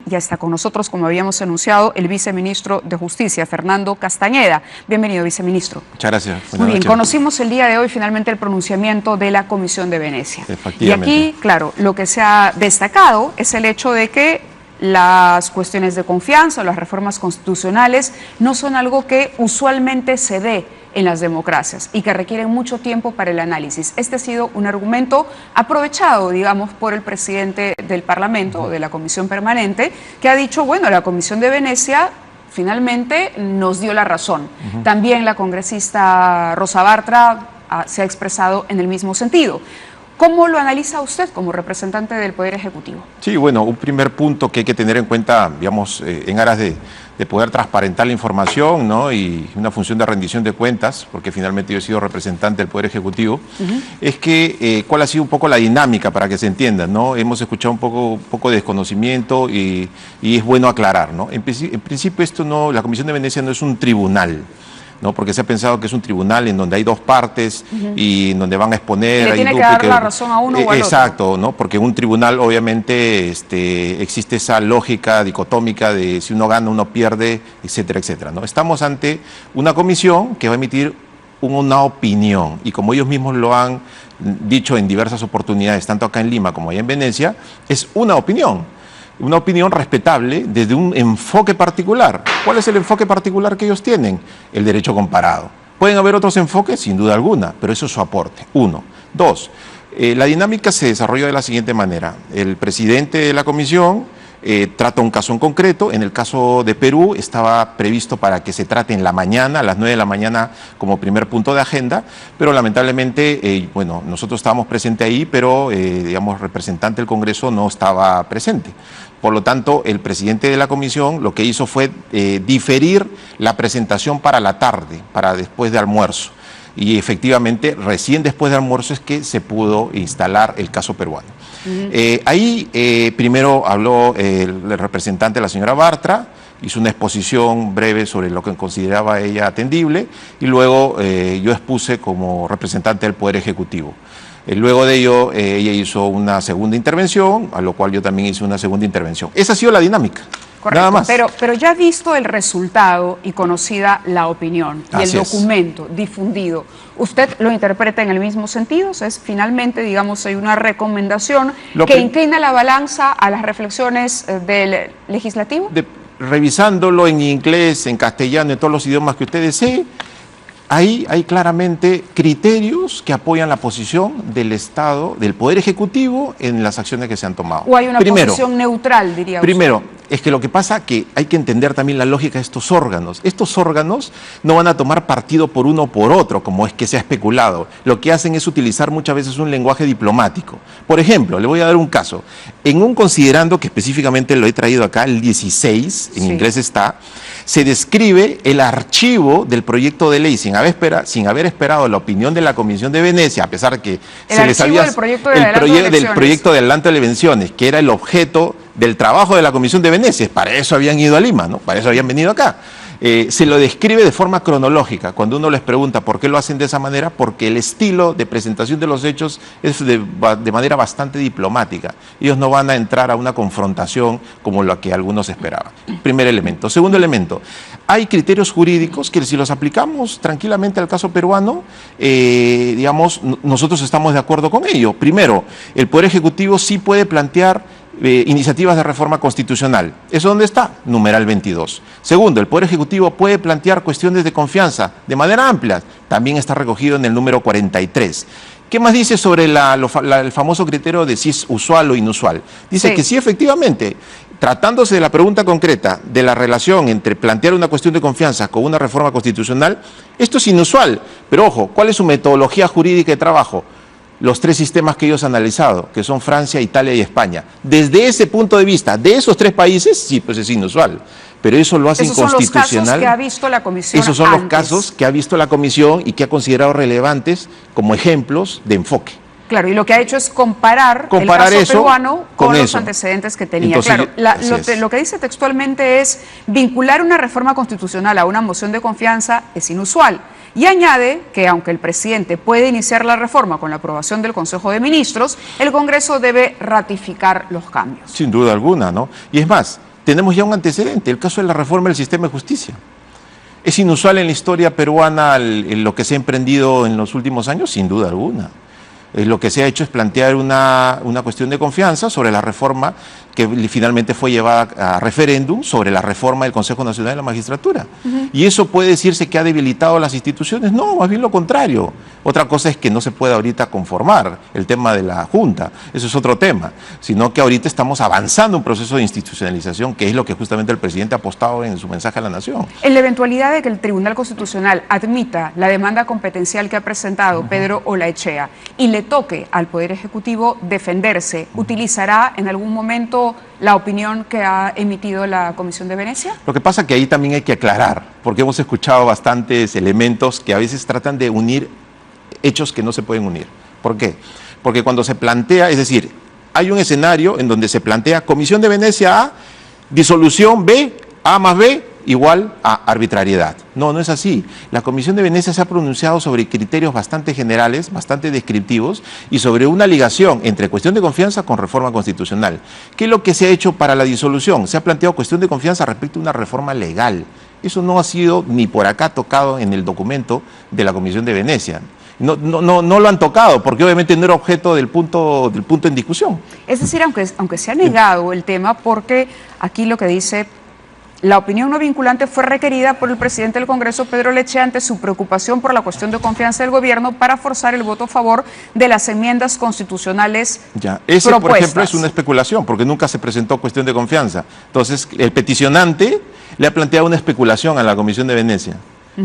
ya está con nosotros, como habíamos anunciado, el viceministro de Justicia, Fernando Castañeda. Bienvenido, viceministro. Muchas gracias. Muy bien, conocimos el día de hoy finalmente el pronunciamiento de la Comisión de Venecia. Y aquí, claro, lo que se ha destacado es el hecho de que las cuestiones de confianza o las reformas constitucionales no son algo que usualmente se dé en las democracias y que requieren mucho tiempo para el análisis. Este ha sido un argumento aprovechado, digamos, por el presidente del Parlamento o de la Comisión Permanente, que ha dicho, bueno, la Comisión de Venecia finalmente nos dio la razón. También la congresista Rosa Bartra se ha expresado en el mismo sentido. ¿Cómo lo analiza usted como representante del Poder Ejecutivo? Sí, bueno, un primer punto que hay que tener en cuenta, digamos, en aras de poder transparentar la información, ¿no? Y una función de rendición de cuentas, porque finalmente yo he sido representante del Poder Ejecutivo, es que cuál ha sido un poco la dinámica para que se entienda, ¿no? Hemos escuchado un poco de desconocimiento y es bueno aclarar, ¿no? En principio esto no, la Comisión de Venecia no es un tribunal, ¿no? Porque se ha pensado que es un tribunal en donde hay dos partes y en donde van a exponer... Y le tiene que dar la razón a uno o al otro. Exacto, ¿no? Porque en un tribunal obviamente existe esa lógica dicotómica de si uno gana, uno pierde, etcétera, etcétera, ¿no? Estamos ante una comisión que va a emitir una opinión y como ellos mismos lo han dicho en diversas oportunidades, tanto acá en Lima como allá en Venecia, es una opinión. Una opinión respetable desde un enfoque particular. ¿Cuál es el enfoque particular que ellos tienen? El derecho comparado. ¿Pueden haber otros enfoques? Sin duda alguna, pero eso es su aporte. Uno. Dos, la dinámica se desarrolló de la siguiente manera. El presidente de la comisión trata un caso en concreto. En el caso de Perú estaba previsto para que se trate en la mañana, a las 9 de la mañana como primer punto de agenda, pero lamentablemente, bueno, nosotros estábamos presentes ahí, pero digamos, representante del Congreso no estaba presente. Por lo tanto, el presidente de la comisión lo que hizo fue diferir la presentación para la tarde, para después de almuerzo. Y efectivamente, recién después de almuerzo es que se pudo instalar el caso peruano. Ahí primero habló el representante, la señora Bartra, hizo una exposición breve sobre lo que consideraba ella atendible y luego yo expuse como representante del Poder Ejecutivo. Luego de ello, ella hizo una segunda intervención, a lo cual yo también hice una segunda intervención. Esa ha sido la dinámica. Correcto, nada más. Pero ya visto el resultado y conocida la opinión y el documento difundido, ¿usted lo interpreta en el mismo sentido? O sea, es finalmente, digamos, hay una recomendación que inclina la balanza a las reflexiones del legislativo. Revisándolo en inglés, en castellano, en todos los idiomas que usted desee, ahí hay claramente criterios que apoyan la posición del Estado, del Poder Ejecutivo en las acciones que se han tomado. ¿O hay una posición neutral, diría usted? Primero, es que lo que pasa es que hay que entender también la lógica de estos órganos. Estos órganos no van a tomar partido por uno o por otro, como es que se ha especulado. Lo que hacen es utilizar muchas veces un lenguaje diplomático. Por ejemplo, le voy a dar un caso. En un considerando, que específicamente lo he traído acá, el 16, en inglés está, se describe el archivo del proyecto de ley sin haber esperado la opinión de la Comisión de Venecia, a pesar de que se les había... del proyecto de adelanto de elecciones, que era el objeto del trabajo de la Comisión de Venecia. Para eso habían ido a Lima, ¿no? Para eso habían venido acá. Se lo describe de forma cronológica. Cuando uno les pregunta por qué lo hacen de esa manera, porque el estilo de presentación de los hechos es de manera bastante diplomática. Ellos no van a entrar a una confrontación como lo que algunos esperaban. Primer elemento. Segundo elemento, hay criterios jurídicos que si los aplicamos tranquilamente al caso peruano, digamos, nosotros estamos de acuerdo con ello. Primero, el Poder Ejecutivo sí puede plantear iniciativas de reforma constitucional. ¿Eso dónde está? Numeral 22. Segundo, el Poder Ejecutivo puede plantear cuestiones de confianza de manera amplia. También está recogido en el número 43. ¿Qué más dice sobre el famoso criterio de si es usual o inusual? Dice que sí, efectivamente, tratándose de la pregunta concreta de la relación entre plantear una cuestión de confianza con una reforma constitucional, esto es inusual. Pero ojo, ¿cuál es su metodología jurídica de trabajo? Los tres sistemas que ellos han analizado, que son Francia, Italia y España. Desde ese punto de vista, de esos tres países, sí, pues es inusual. Pero eso lo hace inconstitucional. Esos son los casos que ha visto la Comisión Esos son los casos que ha visto la Comisión y que ha considerado relevantes como ejemplos de enfoque. Claro, y lo que ha hecho es comparar el caso peruano con los antecedentes que tenía. Entonces, claro, lo que dice textualmente es vincular una reforma constitucional a una moción de confianza es inusual. Y añade que aunque el presidente puede iniciar la reforma con la aprobación del Consejo de Ministros, el Congreso debe ratificar los cambios. Sin duda alguna, ¿no? Y es más, tenemos ya un antecedente, el caso de la reforma del sistema de justicia. ¿Es inusual en la historia peruana lo que se ha emprendido en los últimos años? Sin duda alguna. Lo que se ha hecho es plantear una cuestión de confianza sobre la reforma que finalmente fue llevada a referéndum sobre la reforma del Consejo Nacional de la Magistratura. ¿Y eso puede decirse que ha debilitado las instituciones? No, más bien lo contrario. Otra cosa es que no se puede ahorita conformar el tema de la Junta, eso es otro tema, sino que ahorita estamos avanzando un proceso de institucionalización, que es lo que justamente el presidente ha apostado en su mensaje a la Nación. En la eventualidad de que el Tribunal Constitucional admita la demanda competencial que ha presentado Pedro Olaechea y le toque al Poder Ejecutivo defenderse, ¿utilizará en algún momento la opinión que ha emitido la Comisión de Venecia? Lo que pasa es que ahí también hay que aclarar, porque hemos escuchado bastantes elementos que a veces tratan de unir hechos que no se pueden unir. ¿Por qué? Porque cuando se plantea, es decir, hay un escenario en donde se plantea Comisión de Venecia A, disolución B, A más B, igual a arbitrariedad. No, no es así. La Comisión de Venecia se ha pronunciado sobre criterios bastante generales, bastante descriptivos y sobre una ligación entre cuestión de confianza con reforma constitucional. ¿Qué es lo que se ha hecho para la disolución? Se ha planteado cuestión de confianza respecto a una reforma legal. Eso no ha sido ni por acá tocado en el documento de la Comisión de Venecia. No lo han tocado, porque obviamente no era objeto del punto en discusión. Es decir, aunque se ha negado el tema, porque aquí lo que dice: la opinión no vinculante fue requerida por el presidente del Congreso, Pedro Olaechea, ante su preocupación por la cuestión de confianza del gobierno para forzar el voto a favor de las enmiendas constitucionales Ese, propuestas. Por ejemplo, es una especulación, porque nunca se presentó cuestión de confianza. Entonces, el peticionante le ha planteado una especulación a la Comisión de Venecia.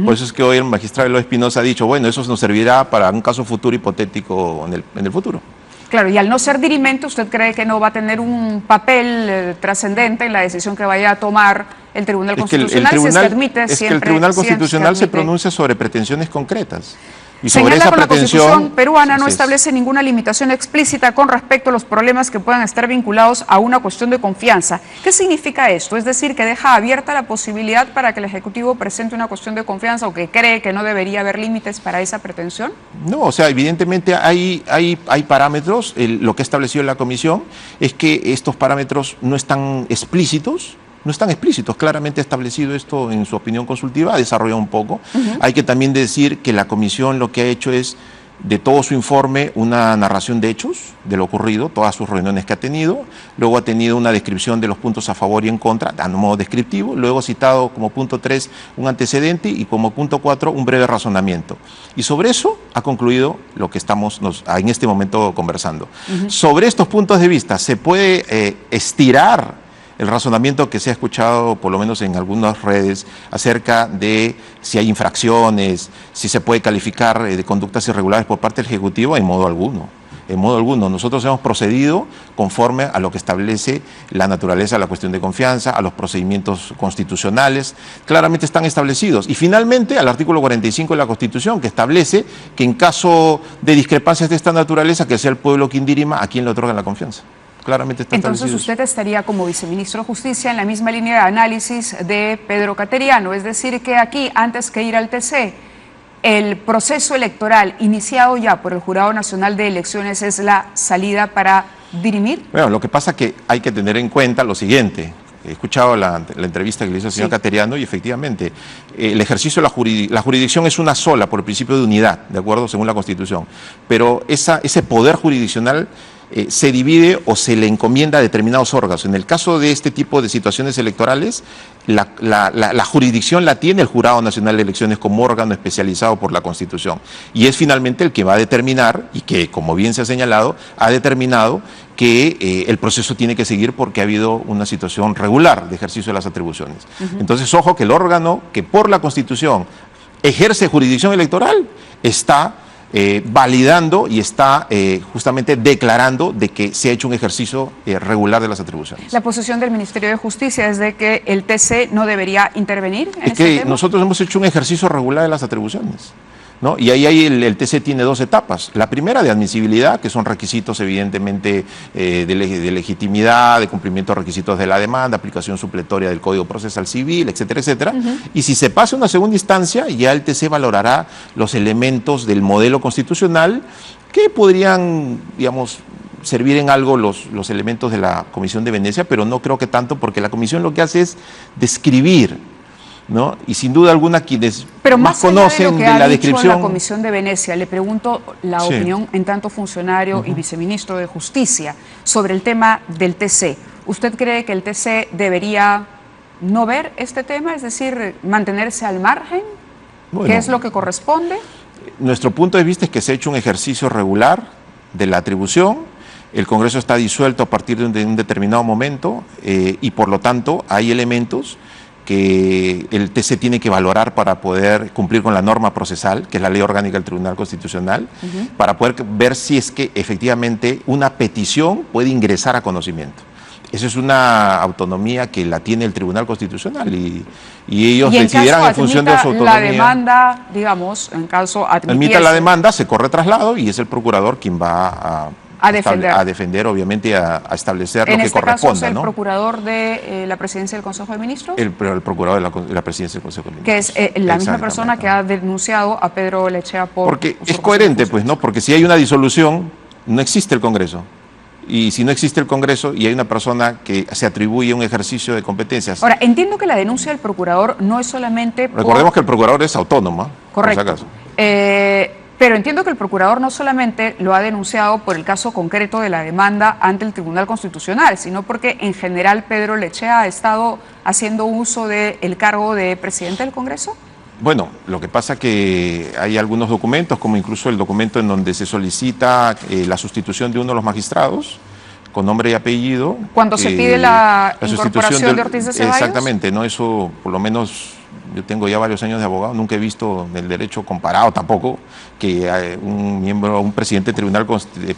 Por eso es que hoy el magistrado Eloy Espinosa ha dicho, bueno, eso nos servirá para un caso futuro hipotético en el futuro. Claro, y al no ser dirimente, ¿usted cree que no va a tener un papel trascendente en la decisión que vaya a tomar el Tribunal Constitucional? El Tribunal Constitucional se pronuncia sobre pretensiones concretas. Y sobre señala esa con la Constitución peruana no sí, establece ninguna limitación explícita con respecto a los problemas que puedan estar vinculados a una cuestión de confianza. ¿Qué significa esto? Es decir, que deja abierta la posibilidad para que el Ejecutivo presente una cuestión de confianza, o que cree que no debería haber límites para esa pretensión. No, o sea, evidentemente hay parámetros. Lo que ha establecido la Comisión es que estos parámetros no están explícitos. No están explícitos, claramente ha establecido esto en su opinión consultiva, ha desarrollado un poco. Hay que también decir que la Comisión lo que ha hecho es, de todo su informe, una narración de hechos de lo ocurrido, todas sus reuniones que ha tenido, luego ha tenido una descripción de los puntos a favor y en contra, a modo descriptivo, luego ha citado como punto 3 un antecedente y como punto 4 un breve razonamiento. Y sobre eso ha concluido lo que estamos en este momento conversando. Sobre estos puntos de vista se puede estirar el razonamiento que se ha escuchado, por lo menos en algunas redes, acerca de si hay infracciones, si se puede calificar de conductas irregulares por parte del Ejecutivo, en modo alguno. En modo alguno. Nosotros hemos procedido conforme a lo que establece la naturaleza de la cuestión de confianza, a los procedimientos constitucionales, claramente están establecidos. Y finalmente al artículo 45 de la Constitución, que establece que en caso de discrepancias de esta naturaleza, que sea el pueblo quien dirima a quien le otorga la confianza. Claramente está establecido. Entonces usted estaría como viceministro de Justicia en la misma línea de análisis de Pedro Cateriano, es decir, que aquí, antes que ir al TC, el proceso electoral iniciado ya por el Jurado Nacional de Elecciones es la salida para dirimir. Bueno, lo que pasa es que hay que tener en cuenta lo siguiente. He escuchado la entrevista que le hizo el señor Cateriano y efectivamente el ejercicio de la jurisdicción es una sola por el principio de unidad, ¿de acuerdo? Según la Constitución. Pero ese poder jurisdiccional se divide o se le encomienda a determinados órganos. En el caso de este tipo de situaciones electorales, la jurisdicción la tiene el Jurado Nacional de Elecciones como órgano especializado por la Constitución. Y es finalmente el que va a determinar, y que, como bien se ha señalado, ha determinado que el proceso tiene que seguir porque ha habido una situación regular de ejercicio de las atribuciones. Entonces, ojo que el órgano que por la Constitución ejerce jurisdicción electoral está validando y está justamente declarando de que se ha hecho un ejercicio regular de las atribuciones. La posición del Ministerio de Justicia es de que el TC no debería intervenir en este tema. Nosotros hemos hecho un ejercicio regular de las atribuciones, ¿no? Y ahí el TC tiene dos etapas. La primera, de admisibilidad, que son requisitos evidentemente de legitimidad, de cumplimiento de requisitos de la demanda, aplicación supletoria del Código Procesal Civil, etcétera, etcétera. Y si se pasa a una segunda instancia, ya el TC valorará los elementos del modelo constitucional que podrían, digamos, servir en algo los elementos de la Comisión de Venecia, pero no creo que tanto, porque la Comisión lo que hace es describir, ¿no? Y sin duda alguna quienes más conocen de la descripción. La Comisión de Venecia, le pregunto la opinión en tanto funcionario y viceministro de Justicia sobre el tema del TC. ¿Usted cree que el TC debería no ver este tema, es decir, mantenerse al margen? Bueno, ¿qué es lo que corresponde? Nuestro punto de vista es que se ha hecho un ejercicio regular de la atribución. El Congreso está disuelto a partir de un determinado momento y por lo tanto hay elementos que el TC tiene que valorar para poder cumplir con la norma procesal, que es la ley orgánica del Tribunal Constitucional, para poder ver si es que efectivamente una petición puede ingresar a conocimiento. Esa es una autonomía que la tiene el Tribunal Constitucional y ellos decidirán en función de su autonomía. La demanda, digamos, en caso admita la demanda, se corre traslado y es el procurador quien va a defender, obviamente, a establecer lo que corresponda. ¿En este caso es el procurador de la Presidencia del Consejo de Ministros? El procurador de la Presidencia del Consejo de Ministros. Que es la misma persona que ha denunciado a Pedro Lechea por... Porque es coherente, pues, ¿no? Porque si hay una disolución, no existe el Congreso. Y si no existe el Congreso y hay una persona que se atribuye un ejercicio de competencias... Ahora, entiendo que la denuncia del procurador no es solamente... Recordemos que el procurador es autónomo. Correcto. Por si acaso. Pero entiendo que el procurador no solamente lo ha denunciado por el caso concreto de la demanda ante el Tribunal Constitucional, sino porque en general Pedro Lechea ha estado haciendo uso del cargo de presidente del Congreso. Bueno, lo que pasa es que hay algunos documentos, como incluso el documento en donde se solicita la sustitución de uno de los magistrados, con nombre y apellido. Cuando se pide la incorporación de Ortiz de Ceballos. Exactamente, ¿no? Eso por lo menos... Yo tengo ya varios años de abogado, nunca he visto en el derecho comparado tampoco que un presidente del Tribunal,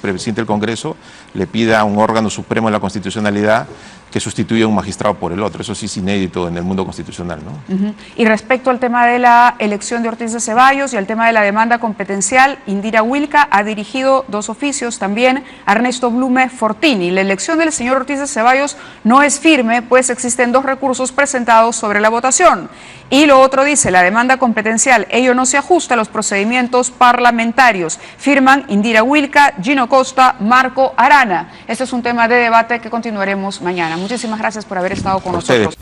presidente del Congreso, le pida a un órgano supremo de la constitucionalidad que sustituya a un magistrado por el otro. Eso sí es inédito en el mundo constitucional, ¿no? Y respecto al tema de la elección de Ortiz de Ceballos y al tema de la demanda competencial, Indira Wilca ha dirigido 2 oficios también a Ernesto Blume Fortini. La elección del señor Ortiz de Ceballos no es firme, pues existen 2 recursos presentados sobre la votación. Y lo otro dice, la demanda competencial, ello no se ajusta a los procedimientos parlamentarios. Firman Indira Wilca, Gino Costa, Marco Arana. Este es un tema de debate que continuaremos mañana. Muchísimas gracias por haber estado con nosotros.